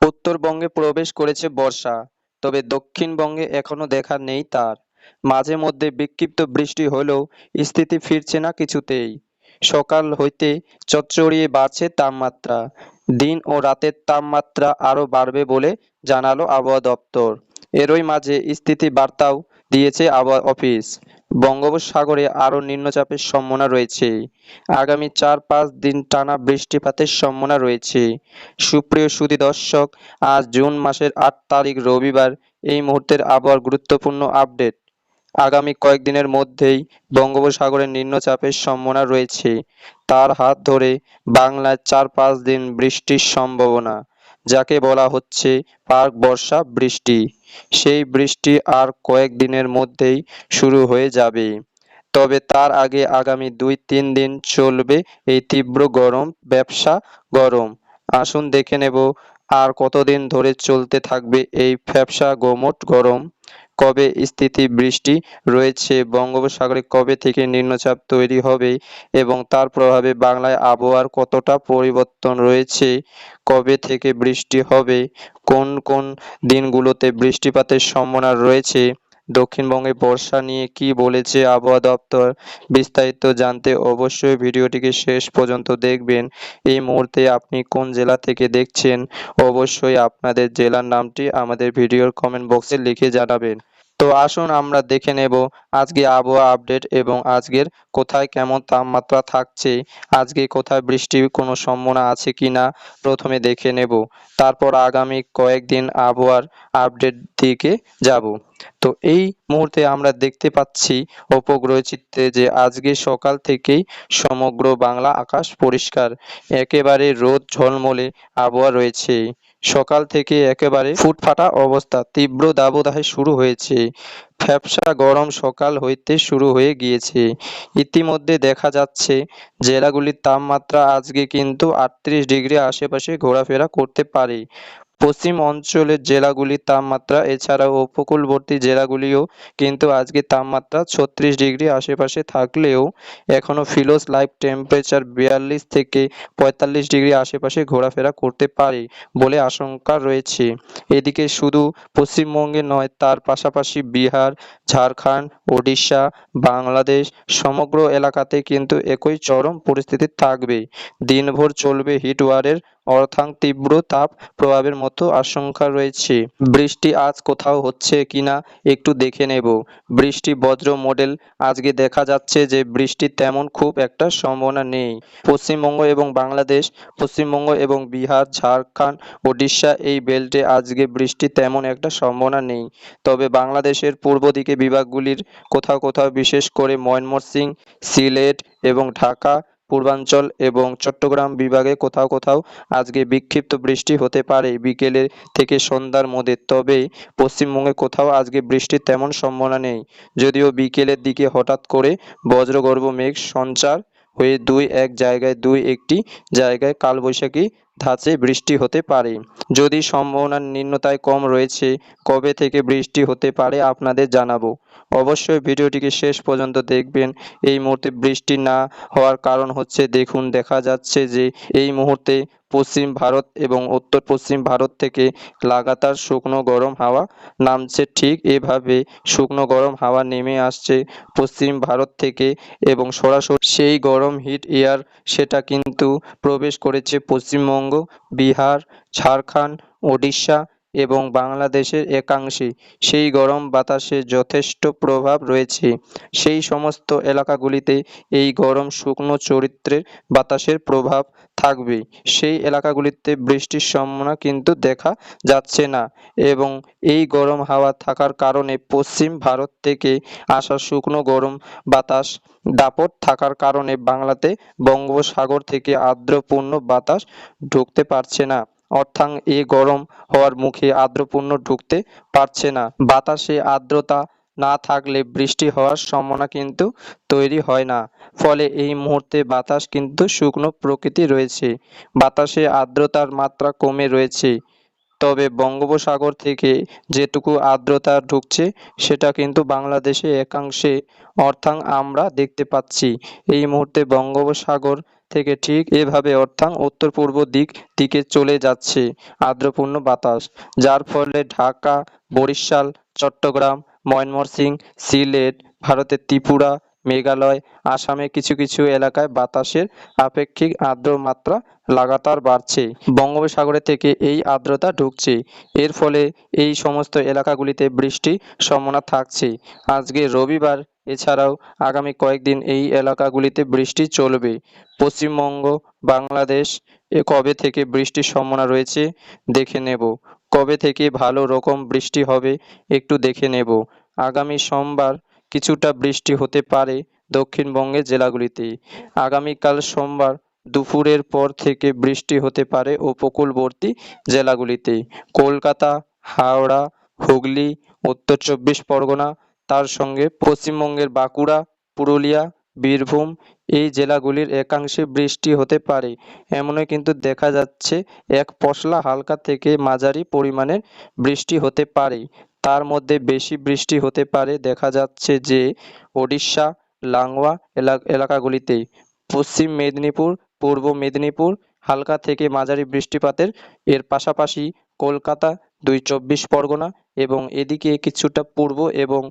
উত্তরবঙ্গে প্রবেশ করেছে বর্ষা, তবে দক্ষিণবঙ্গে এখনো দেখা নেই তার। মাঝে মধ্যে বিক্ষিপ্ত বৃষ্টি হলেও স্থিতি ফিরছে না কিছুতেই। সকাল হইতে চড়চড়িয়ে বাড়ছে তাপমাত্রা। দিন ও রাতের তাপমাত্রা আরও বাড়বে বলে জানালো আবহাওয়া দপ্তর। এরই মাঝে স্থিতি বার্তাও দিয়েছে আবহাওয়া অফিস। বঙ্গোপসাগরে আরও নিম্নচাপের সম্ভাবনা রয়েছে। আগামী ৪-৫ দিন টানা বৃষ্টিপাতের সম্ভাবনা রয়েছে। সুপ্রিয় সুধী দর্শক, আজ জুন মাসের ৮ তারিখ রবিবার। এই মুহূর্তের আবহাওয়ার গুরুত্বপূর্ণ আপডেট। আগামী কয়েকদিনের মধ্যেই বঙ্গোপসাগরে নিম্নচাপের সম্ভাবনা রয়েছে। তার হাত ধরে বাংলায় ৪-৫ দিন বৃষ্টির সম্ভাবনা, যাকে বলা হচ্ছে পাক বর্ষা বৃষ্টি। সেই বৃষ্টি আর কয়েকদিনের মধ্যেই শুরু হয়ে যাবে। তবে তার আগে আগামী ২-৩ দিন চলবে এই তীব্র গরম, ভ্যাপসা গরম। আসুন দেখে নেব আর কতদিন ধরে চলতে থাকবে এই ভ্যাপসা গুমোট গরম। কবে স্থিতি বৃষ্টি রয়েছে, বঙ্গোপসাগরে কবে থেকে নিম্নচাপ তৈরি হবে এবং তার প্রভাবে বাংলায় আবহাওয়ার কতটা পরিবর্তন রয়েছে, কবে থেকে বৃষ্টি হবে, কোন কোন দিনগুলোতে বৃষ্টিপাতের সম্ভাবনা রয়েছে, দক্ষিণবঙ্গে বর্ষা নিয়ে কি বলেছে আবহাওয়া দপ্তর, বিস্তারিত জানতে অবশ্যই ভিডিওটিকে শেষ পর্যন্ত দেখবেন। এই মুহূর্তে আপনি কোন জেলা থেকে দেখছেন, অবশ্যই আপনাদের জেলার নামটি আমাদের ভিডিওর কমেন্ট বক্সে লিখে জানাবেন। তো আসুন আমরা দেখে নেব আজকে আবহাওয়া আপডেট এবং আজকের কোথায় কেমন তাপমাত্রা থাকছে, আজকে কোথায় বৃষ্টির কোনো সম্ভাবনা আছে কিনা প্রথমে দেখে নেব। তারপর আগামী কয়েকদিন আবহাওয়ার আপডেট দিকে যাব। তো এই মুহূর্তে আমরা দেখতে পাচ্ছি উপগ্রহ চিত্রে যে আজকে সকাল থেকেই সমগ্র বাংলা আকাশ পরিষ্কার, একেবারে রোদ ঝলমলে আবহাওয়া রয়েছে। সকাল থেকে একেবারে ফুটফাটা অবস্থা, তীব্র দাবদাহে শুরু হয়েছে। ভ্যাপসা গরম সকাল হইতে শুরু হয়ে গিয়েছে। ইতিমধ্যে দেখা যাচ্ছে জেলাগুলির তাপমাত্রা আজকে কিন্তু ৩৮ ডিগ্রি আশেপাশে ঘোরাফেরা করতে পারে। পশ্চিম অঞ্চলের জেলাগুলির তাপমাত্রা এছাড়াও উপকূলবর্তী জেলাগুলিও কিন্তু আজকে তাপমাত্রা ৩৬ ডিগ্রি আশেপাশে থাকলেও এখনও ফিলোস লাইভ টেম্পারেচার ৪২ থেকে ৪৫ ডিগ্রি আশেপাশে ঘোরাফেরা করতে পারে বলে আশঙ্কা রয়েছে। এদিকে শুধু পশ্চিমবঙ্গে নয়, তার পাশাপাশি বিহার, ঝাড়খণ্ড, ওড়িশা, বাংলাদেশ সমগ্র এলাকাতে কিন্তু একই চরম পরিস্থিতি থাকবে। দিনভর চলবে হিটওয়ারের অর্থাৎ তীব্র তাপ প্রভাবের মতো আশঙ্কা রয়েছে। বৃষ্টি আজ কোথাও হচ্ছে কিনা একটু দেখে নেব। বৃষ্টি বজ্র মডেল আজকে দেখা যাচ্ছে যে বৃষ্টির তেমন খুব একটা সম্ভাবনা নেই। পশ্চিমবঙ্গ এবং বাংলাদেশ, পশ্চিমবঙ্গ এবং বিহার, ঝাড়খণ্ড, ওড়িশা এই বেল্টে আজকে বৃষ্টির তেমন একটা সম্ভাবনা নেই। তবে বাংলাদেশের পূর্ব দিকে বিভাগগুলির কোথাও কোথাও বিশেষ করে ময়মনসিংহ, সিলেট এবং ঢাকা, পূর্বাঞ্চল এবং চট্টগ্রাম বিভাগে কোথাও কোথাও আজকে বিক্ষিপ্ত বৃষ্টি হতে পারে বিকেলে থেকে সন্ধ্যার মধ্যে। তবে পশ্চিমবঙ্গে কোথাও আজকে বৃষ্টির তেমন সম্ভাবনা নেই, যদিও বিকেলের দিকে হঠাৎ করে বজ্রগর্ভ মেঘ সঞ্চার হয়ে দুই-একটি জায়গায় কালবৈশাখী ধাঁচে বৃষ্টি হতে পারে। যদি সম্ভাবনা নিম্নতায় কম রয়েছে, কবে থেকে বৃষ্টি হতে পারে আপনাদের জানাবো। অবশ্যই ভিডিওটিকে শেষ পর্যন্ত দেখবেন। এই মুহূর্তে বৃষ্টি না হওয়ার কারণ হচ্ছে, দেখুন দেখা যাচ্ছে যে এই মুহূর্তে পশ্চিম ভারত এবং উত্তর পশ্চিম ভারত থেকে লাগাতার শুকনো গরম হাওয়া নামছে। ঠিক এভাবে শুকনো গরম হাওয়া নেমে আসছে পশ্চিম ভারত থেকে এবং সরাসরি সেই গরম হিট এয়ার সেটা কিন্তু প্রবেশ করেছে পশ্চিমবঙ্গ, বিহার, ঝাড়খণ্ড, ওড়িশা এবং বাংলাদেশের একাংশে। সেই গরম বাতাসের যথেষ্ট প্রভাব রয়েছে। সেই সমস্ত এলাকাগুলিতে এই গরম শুকনো চরিত্রের বাতাসের প্রভাব থাকবে। সেই এলাকাগুলিতে বৃষ্টির সম্ভাবনা কিন্তু দেখা যাচ্ছে না এবং এই গরম হাওয়া থাকার কারণে পশ্চিম ভারত থেকে আসা শুকনো গরম বাতাস দাপট থাকার কারণে বাংলাতে বঙ্গোপসাগর থেকে আর্দ্রপূর্ণ বাতাস ঢুকতে পারছে না। অর্থাৎ এই গরম হওয়ার মুখে আর্দ্রপূর্ণ ঢুকতে পারছে না। বাতাসে আর্দ্রতা না থাকলে বৃষ্টি হওয়ার সম্ভাবনা কিন্তু তৈরি হয় না। ফলে এই মুহূর্তে বাতাস কিন্তু শুকনো প্রকৃতি রয়েছে, বাতাসে আর্দ্রতার মাত্রা কমে রয়েছে। তবে বঙ্গোপসাগর থেকে যেটুকু আর্দ্রতা ঢুকছে সেটা কিন্তু বাংলাদেশে একাংশে অর্থাৎ আমরা দেখতে পাচ্ছি। এই মুহূর্তে বঙ্গোপসাগর থেকে ঠিক এভাবে অর্থাৎ উত্তর পূর্ব দিকে চলে যাচ্ছে আর্দ্রপূর্ণ বাতাস, যার ফলে ঢাকা, বরিশাল, চট্টগ্রাম, ময়মনসিংহ, সিলেট, ভারতের ত্রিপুরা, মেঘালয়, আসামে কিছু কিছু এলাকায় বাতাসের আপেক্ষিক আর্দ্র মাত্রা লাগাতার বাড়ছে। বঙ্গোপসাগরে থেকে এই আর্দ্রতা ঢুকছে। এর ফলে এই সমস্ত এলাকাগুলিতে বৃষ্টির সম্ভাবনা থাকছে। আজকে রবিবার, এছাড়াও আগামী কয়েকদিন এই এলাকাগুলিতে বৃষ্টি চলবে। পশ্চিমবঙ্গ, বাংলাদেশ কবে থেকে বৃষ্টির সম্ভাবনা রয়েছে দেখে নেব। কবে থেকে ভালো রকম বৃষ্টি হবে একটু দেখে নেব। আগামী সোমবার কিছুটা বৃষ্টি হতে পারে দক্ষিণবঙ্গের জেলাগুলিতে। আগামীকাল সোমবার দুপুরের পর থেকে বৃষ্টি হতে পারে উপকূলবর্তী জেলাগুলিতে। কলকাতা, হাওড়া, হুগলি, উত্তর চব্বিশ পরগনা, তার সঙ্গে পশ্চিমবঙ্গের বাঁকুড়া, পুরুলিয়া, বীরভূম এই জেলাগুলির একাংশে বৃষ্টি হতে পারে। এমনই কিন্তু দেখা যাচ্ছে এক পশলা হালকা থেকে মাঝারি পরিমাণের বৃষ্টি হতে পারে। তার মধ্যে বেশি বৃষ্টি হতে পারে দেখা যাচ্ছে যে ওড়িশা, লাংওয়া এলাকাগুলিতে। পশ্চিম মেদিনীপুর, পূর্ব মেদিনীপুর হালকা থেকে মাঝারি বৃষ্টিপাতের। এর পাশাপাশি কলকাতা, দুই চব্বিশ পরগনা এবং এদিকে কিছুটা পূর্ব এবং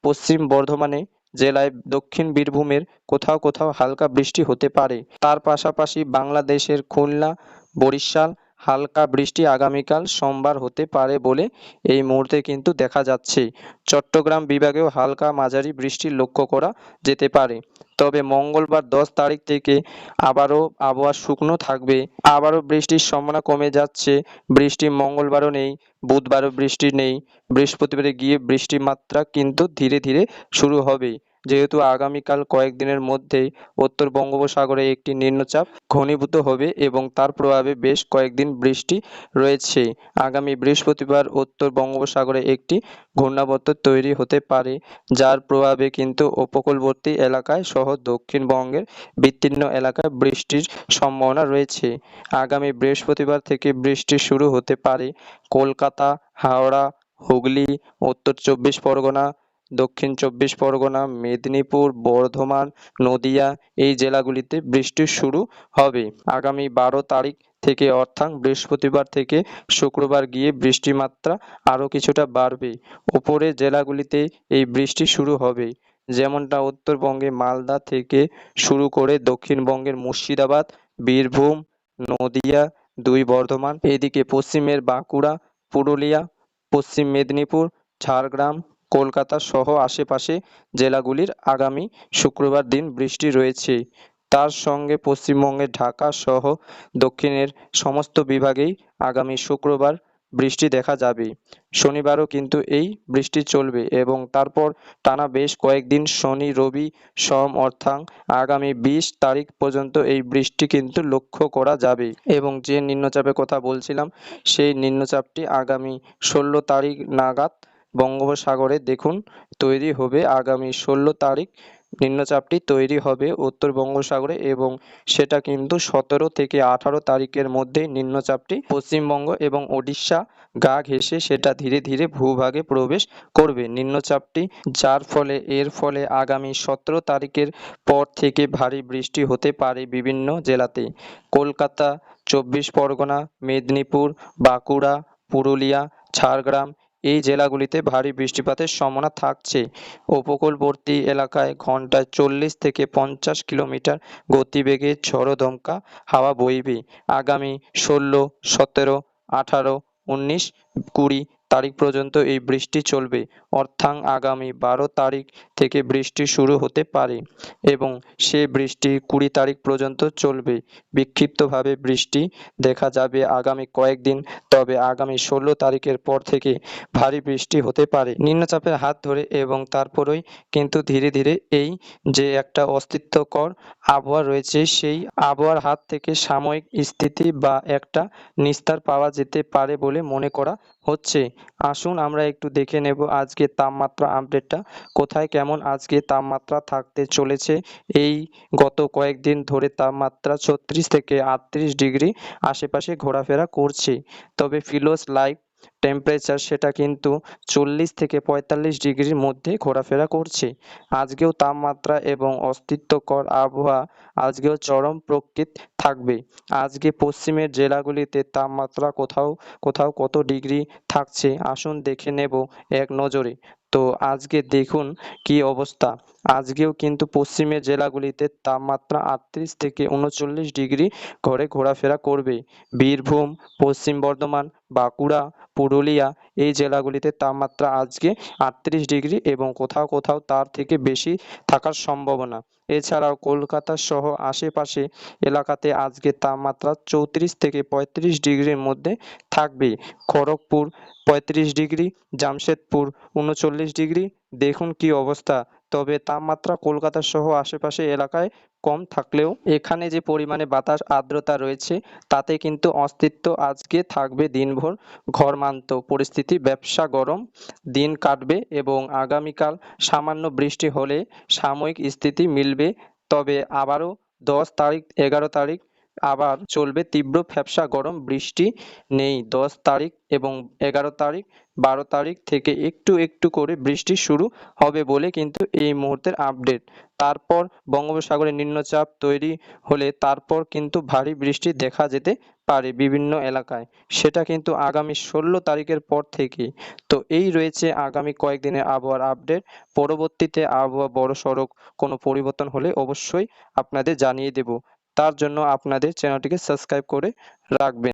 পশ্চিম বর্ধমানে জেলায় দক্ষিণ বীরভূমের কোথাও কোথাও হালকা বৃষ্টি হতে পারে। তার পাশাপাশি বাংলাদেশের খুলনা, বরিশাল হালকা বৃষ্টি আগামীকাল সোমবার হতে পারে বলে এই মুহূর্তে কিন্তু দেখা যাচ্ছে। চট্টগ্রাম বিভাগেও হালকা মাঝারি বৃষ্টি লক্ষ্য করা যেতে পারে। তবে মঙ্গলবার 10 তারিখ থেকে আবারও আবহাওয়া শুকনো থাকবে। আবারও বৃষ্টির সম্ভাবনা কমে যাচ্ছে। বৃষ্টি মঙ্গলবারও নেই, বুধবারও বৃষ্টি নেই। বৃহস্পতিবারে গিয়ে বৃষ্টির মাত্রা কিন্তু ধীরে ধীরে শুরু হবে। যেহেতু আগামীকাল কয়েকদিনের মধ্যেই উত্তর বঙ্গোপসাগরে একটি নিম্নচাপ ঘনীভূত হবে এবং তার প্রভাবে বেশ কয়েকদিন বৃষ্টি রয়েছে। আগামী বৃহস্পতিবার উত্তর বঙ্গোপসাগরে একটি ঘূর্ণাবর্ত তৈরি হতে পারে, যার প্রভাবে কিন্তু উপকূলবর্তী এলাকায় সহ দক্ষিণবঙ্গের বিস্তীর্ণ এলাকায় বৃষ্টির সম্ভাবনা রয়েছে। আগামী বৃহস্পতিবার থেকে বৃষ্টি শুরু হতে পারে কলকাতা, হাওড়া, হুগলি, উত্তর চব্বিশ পরগনা, দক্ষিণ চব্বিশ পরগনা, মেদিনীপুর, বর্ধমান, নদিয়া এই জেলাগুলিতে বৃষ্টি শুরু হবে। আগামী 12 তারিখ থেকে অর্থাৎ বৃহস্পতিবার থেকে শুক্রবার গিয়ে বৃষ্টির মাত্রা আরও কিছুটা বাড়বে। উপরের জেলাগুলিতে এই বৃষ্টি শুরু হবে, যেমনটা উত্তরবঙ্গে মালদা থেকে শুরু করে দক্ষিণবঙ্গের মুর্শিদাবাদ, বীরভূম, নদিয়া, দুই বর্ধমান, এদিকে পশ্চিমের বাঁকুড়া, পুরুলিয়া, পশ্চিম মেদিনীপুর, ঝাড়গ্রাম, কলকাতা সহ আশেপাশে জেলাগুলির আগামী শুক্রবার দিন বৃষ্টি রয়েছে। তার সঙ্গে পশ্চিমবঙ্গের ঢাকা সহ দক্ষিণের সমস্ত বিভাগেই আগামী শুক্রবার বৃষ্টি দেখা যাবে। শনিবারও কিন্তু এই বৃষ্টি চলবে এবং তারপর টানা বেশ কয়েকদিন শনি, রবি, সোম অর্থাৎ আগামী 20 তারিখ পর্যন্ত এই বৃষ্টি কিন্তু লক্ষ্য করা যাবে। এবং যে নিম্নচাপের কথা বলছিলাম সেই নিম্নচাপটি আগামী 16 তারিখ নাগাদ বঙ্গোপসাগরে দেখুন তৈরি হবে। আগামী 16 তারিখ নিম্নচাপটি তৈরি হবে উত্তর বঙ্গোপসাগরে এবং সেটা কিন্তু 17 থেকে 18 তারিখের মধ্যে নিম্নচাপটি পশ্চিমবঙ্গ এবং ওড়িশা গা ঘেঁষে সেটা ধীরে ধীরে ভূভাগে প্রবেশ করবে নিম্নচাপটি, যার ফলে এর ফলে আগামী 17 তারিখের পর থেকে ভারী বৃষ্টি হতে পারে বিভিন্ন জেলাতে। কলকাতা, চব্বিশ পরগনা, মেদিনীপুর, বাঁকুড়া, পুরুলিয়া, ঝাড়গ্রাম এই জেলাগুলিতে ভারী বৃষ্টিপাতের সম্ভাবনা থাকছে। উপকূলবর্তী এলাকায় ঘন্টায় 40 থেকে 50 কিলোমিটার গতিবেগে ঝড়ো দমকা হাওয়া বইবে। আগামী 16, 17, 18, 19, 20 তারিখ পর্যন্ত এই বৃষ্টি চলবে। অর্থাৎ আগামী 12 তারিখ থেকে বৃষ্টি শুরু হতে পারে এবং সে বৃষ্টি 20 তারিখ পর্যন্ত চলবে। বিক্ষিপ্তভাবে বৃষ্টি দেখা যাবে আগামী কয়েকদিন, তবে আগামী 16 তারিখের পর থেকে ভারী বৃষ্টি হতে পারে নিম্নচাপের হাত ধরে এবং তারপরেই কিন্তু ধীরে ধীরে এই যে একটা অস্তিত্বকর আবহাওয়া রয়েছে সেই আবহাওয়ার হাত থেকে সাময়িক স্থিতি বা একটা নিস্তার পাওয়া যেতে পারে বলে মনে করা হচ্ছে। আসুন আমরা একটু দেখে নেব আজকে তাপমাত্রা আপডেটটা কোথায় কেমন আজকে তাপমাত্রা থাকতে চলেছে। এই গত কয়েকদিন ধরে তাপমাত্রা 36 থেকে 38 ডিগ্রি আশেপাশে ঘোরাফেরা করছে। তবে ফিলোস লাইভ টেম্পারেচার সেটা কিন্তু 40 থেকে 45 ডিগ্রির মধ্যে ঘোরাফেরা করছে। আজকেও তাপমাত্রা এবং অস্তিত্বকর আবহাওয়া আজকেও চরম প্রকৃত থাকবে। আজকে পশ্চিমের জেলাগুলিতে তাপমাত্রা কোথাও কোথাও কত ডিগ্রি থাকছে আসুন দেখে নেব এক নজরে। তো আজকে দেখুন কি অবস্থা। আজকেও কিন্তু পশ্চিমের জেলাগুলিতে তাপমাত্রা 38 থেকে 39 ডিগ্রি ঘরে ঘোরাফেরা করবে। বীরভূম, পশ্চিম বর্ধমান, বাঁকুড়া, পুরুলিয়া এই জেলাগুলিতে তাপমাত্রা আজকে 38 ডিগ্রি এবং কোথাও কোথাও তার থেকে বেশি থাকার সম্ভাবনা। এছাড়াও কলকাতা সহ আশেপাশে এলাকাতে আজকে তাপমাত্রা 34 থেকে 35 ডিগ্রির মধ্যে থাকবে। Kharagpur 35 degree, Jamshedpur 39 degree. দেখুন কি অবস্থা। তবে তাপমাত্রা কলকাতা সহ আশেপাশে এলাকায় কম থাকলেও এখানে যে পরিমাণে বাতাস আর্দ্রতা রয়েছে তাতে কিন্তু অস্তিত্ব আজকে থাকবে দিনভর ঘরমান্ত পরিস্থিতি, ব্যবসা গরম দিন কাটবে এবং আগামীকাল সামান্য বৃষ্টি হলে সাময়িক স্থিতি মিলবে। তবে আবারও 10 তারিখ 11 তারিখ আবার চলবে তীব্র ভ্যাপসা গরম, বৃষ্টি নেই 10 তারিখ এবং 11 তারিখ। 12 তারিখ থেকে একটু একটু করে বৃষ্টি শুরু হবে বলে কিন্তু এই মুহূর্তের আপডেট। তারপর বঙ্গোপসাগরে নিম্নচাপ তৈরি হলে তারপর কিন্তু ভারী বৃষ্টি দেখা যেতে পারে বিভিন্ন এলাকায়। সেটা কিন্তু আগামী 16 তারিখের পর থেকে। তো এই রয়েছে আগামী কয়েকদিনের আবহাওয়ার আপডেট। পরবর্তীতে আবহাওয়া বড়সড় কোনো পরিবর্তন হলে অবশ্যই আপনাদের জানিয়ে দেব। তার জন্য আপনাদের চ্যানেলটিকে সাবস্ক্রাইব করে রাখবেন।